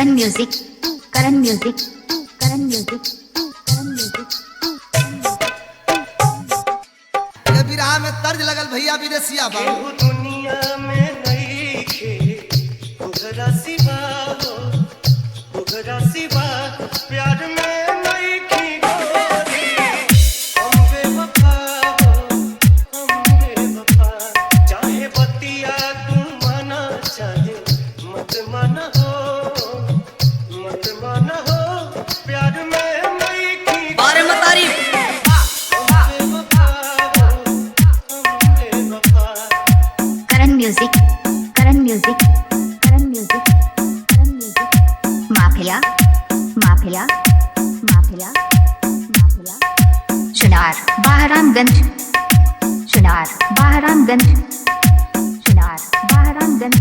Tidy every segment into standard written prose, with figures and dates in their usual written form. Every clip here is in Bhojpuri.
करण music, Karan music, Karan music, Karan music. ये बिरहा में तर्ज लगल भैया विदेशिया बाबू। दुनिया में नहीं खे उघरा सिवा हो, उघरा सिवा प्यार में नहीं खी गोरी। हम बेवफा हो, हम बेवफा, चाहे बतिया तू माना चाहे मत माना हो, मत माना हो, प्यार में नहीं खी अरे मतारी Karan music, Karan music, Karan music, Karan music. Mafia, mafia, mafia, mafia. Chunar Bahramganj, Chunar Bahramganj, Chunar Bahramganj,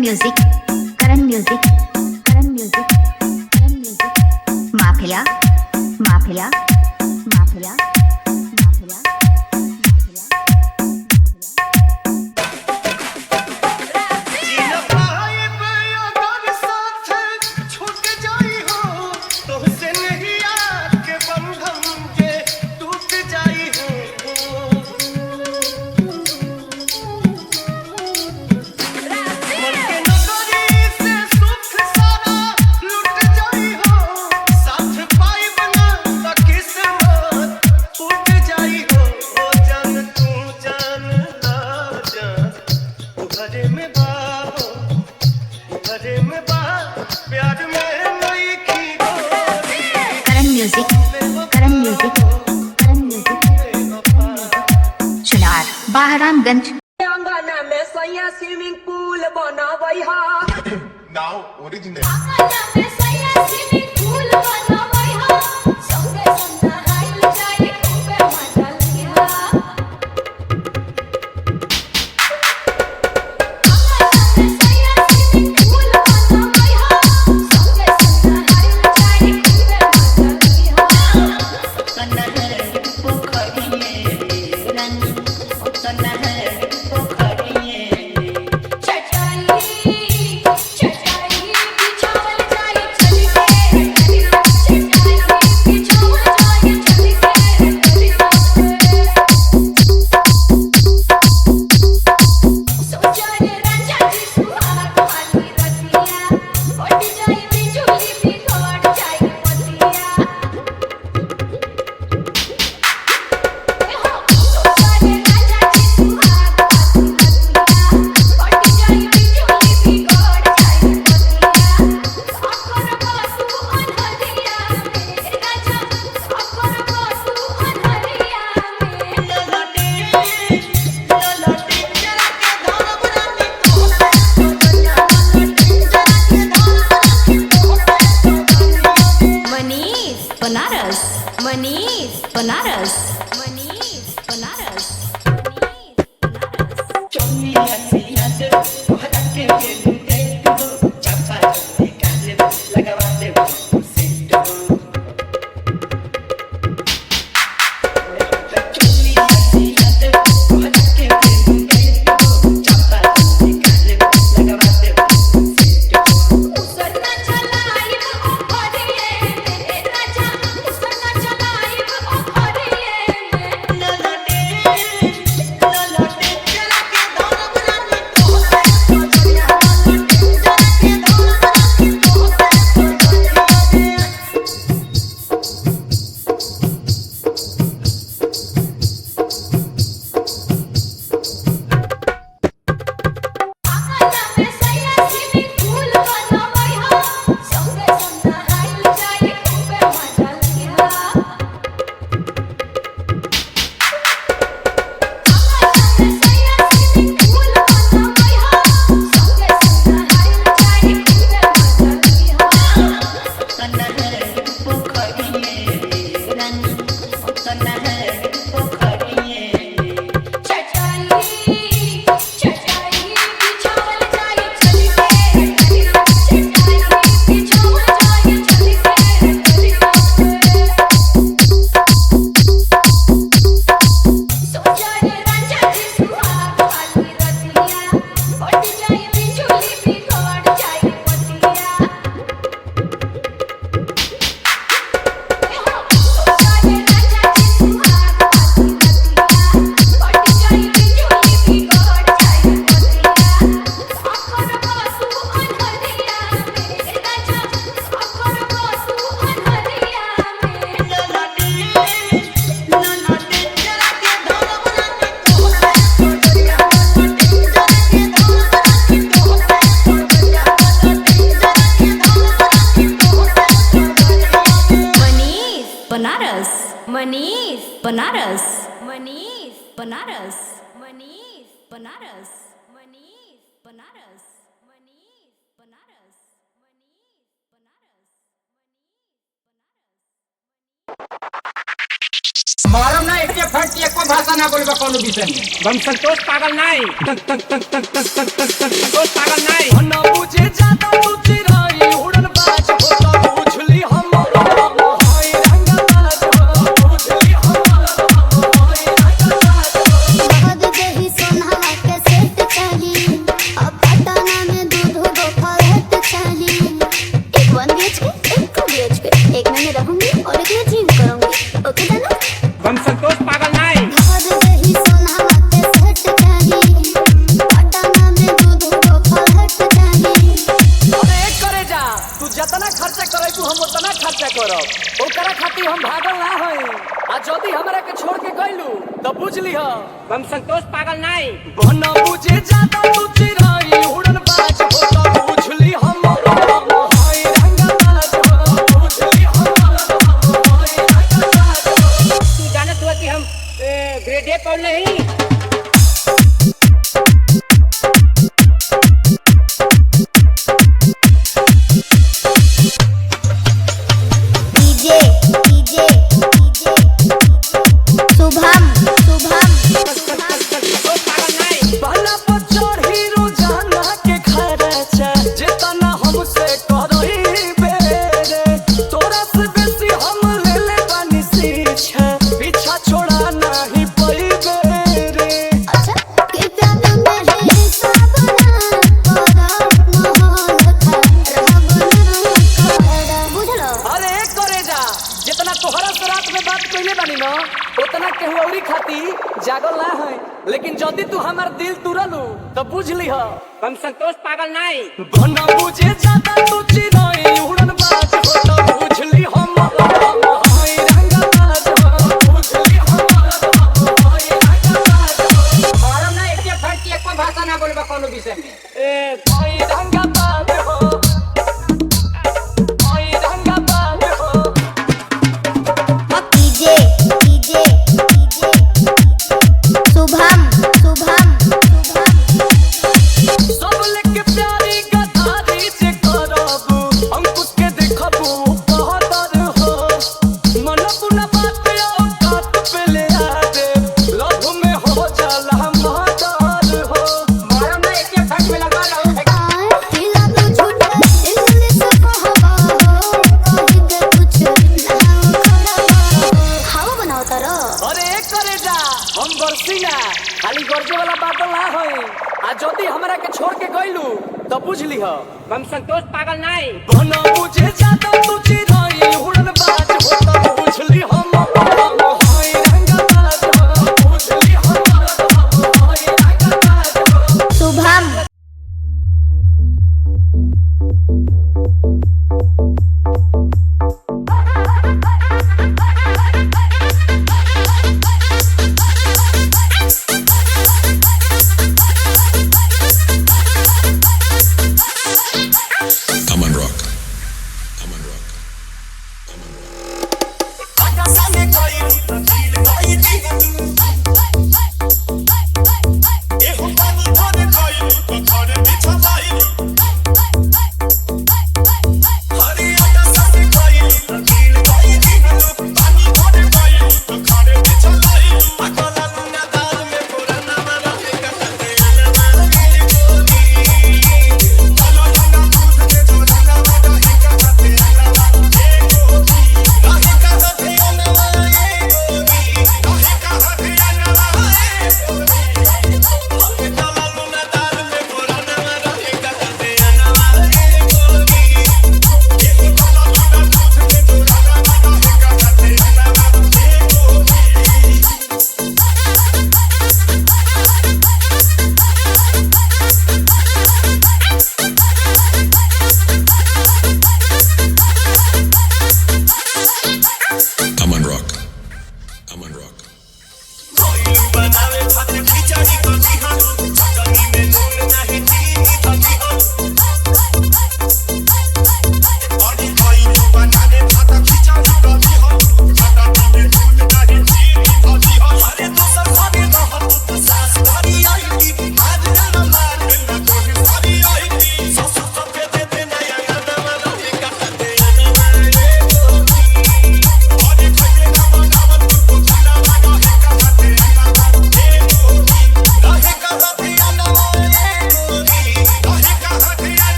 music, Karan music, Karan music, Karan music. Mafia, mafia, mafia, mafia, mafia. Music, Karan music, Karan music. Chunar Bahramganj अंगना में सैया स्विमिंग पूल बनावई हा। नाउ ओरिजिनल अंगना में सैया स्विमिंग पूल बनावई हा। संगे संग नहाइल जाई खूबे मजा लिहा। अंगना में सैया स्विमिंग पूल बनावई हा। संगे संग नहाइल जाई खूबे मजा लिहा। बनारस, मनीष बनारस, मनीष बनारस, मनीष बनारस, मनीष बनारस, मनीष बनारस, मनीष बनारस, मनीष बनारस, मालूम ना एक फट एक को भाषा ना बोलबा कोनो विषय में हम संतोष पागल नहीं संतोष पागल नहीं ना बुझे ज्यादा तू चिराई उड़न बाज होता बुझली हम हाय रंगबाज बुझली हम हाय रंगबाज बहुत दही सोना के सेट चाहिए अब पटना में दूध दो फलत चाहिए एक 1 BHK एक 2 BHK एक में मैं रहूंगी और एक में जिम करूंगी ओके जाना हम संतोष पागल नहीं बहुत दही सोना के सेट चाहिए पटना में दूध दो फलत चाहिए अरे एक करे जा तू जितना खर्चा करे तू हम उतना खर्चा करब ओकरा खातिर हम भागल ना होई आ जदी हमरा के छोड़ के गइलू त बुझली ह हम संतोष पागल नहीं बना बुझे ज्यादा तू चिराई उड़न बाज होता बुझली हम हाय रंगबाज बुझली हम हाय रंगबाज तू जानत हुआ कि हम ग्रेड ए पढ़ नहीं DJ DJ DJ Shubham Shubham Santosh पागल नहीं बाला पर चढ़ी रोजाना के खर्चा जितना हमसे करही बेरे तोरा से बेसी हम ले ले बानी शिक्षा पीछा छोड़ा नहीं पइबे रे अच्छा कृपया तुम मेरे हिसाब ना करो मोहन खराब ना बुझलो अरे एक करे जा जितना तोहरा से रात में बात कइले बानी ना उतना केहू औरी खाती जागल ना है लेकिन जदी तू हमार दिल तुरलू तो बुझली ह हम संतोष पागल नहीं बना बुझे ज्यादा तू चिराई उड़न बाज होता बुझली हम हाय रंगबाज बुझली हम हाय रंगबाज मालूम ना एक फट एक को भाषा ना बोलबा कोनो विषय में हाय रंगबाज हो हाय रंगबाज हो DJ DJ DJ Shubham Shubham Shubham सब लेके प्यारी गदारी से करब अंकुश के देखबू बहतर हो मन पुना बात औकात पे ले आ दे लव में हो जाला मदर हो मालूम ना एक फट में लगा रहा हूं आए दिला तो झूठा दिल से कहबा हो कहि दे कुछ ना खड़ा हाउ बनाओ तारो अरे एक करे जा हम बरसी ना खाली गर्जे वाला बात ना होई आ जदी हमरा के छोड़ के गइलू तो बुझली ह हम संतोष पागल नहीं बना बुझे ज्यादा तू चिराई उड़न बाज होता बुझली हम हाय रंगबाज बुझली हम हाय रंगबाज Shubham Aman Rock. Aman Rock.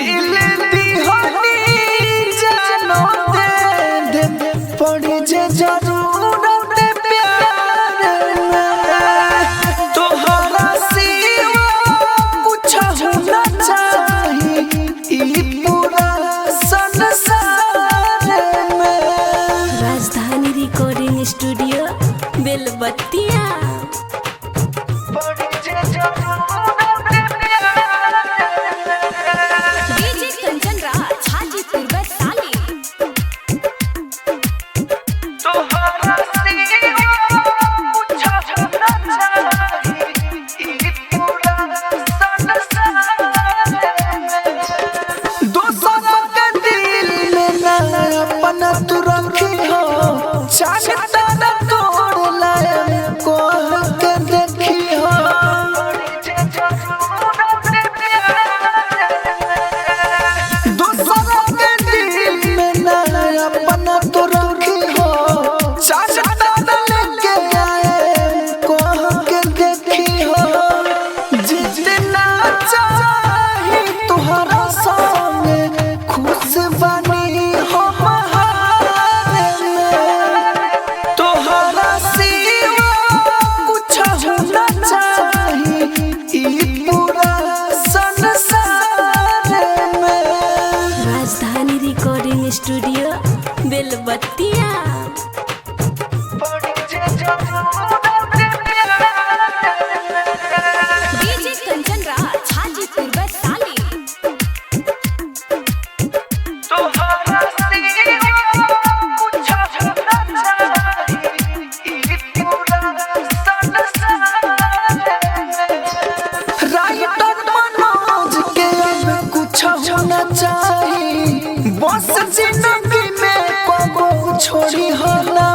दिल दीवानी जानो दे दे पड़ी जे जरूरत प्यार में तोहरा सिवा कुछ होना चाहिए ई पूरा संसार में। राजधानी रिकॉर्डिंग स्टूडियो बेलबत्तिया। डीजे कंचन राज हाजीपुर वैशाली। तोहरा सिवा कुछ होना चाहिए ई पूरा संसार में। दूसरा के दिल में ना अपना तू रखी हो चाहता न तोड़ लाए को के देखी हो। दूसरा के दिल में ना अपना तू रखी हो चाहता न लेके आए को के देखी हो। जितना चाहे तुहरा सामने खुश बनी हो बहाने में तोहरा सिवा कुछ होना चाहिए ई पूरा संसार में। राजधानी रिकॉर्डिंग स्टूडियो बेलबत्तिया। डीजे कंचन राज हाजीपुर वैशाली। तोहरा सिवा कुछ होना चाहिए ई पूरा संसार में। राइटर मनोज के अब कुछ होना चाहिए बस जिंदगी में को छोड़ी हो ना।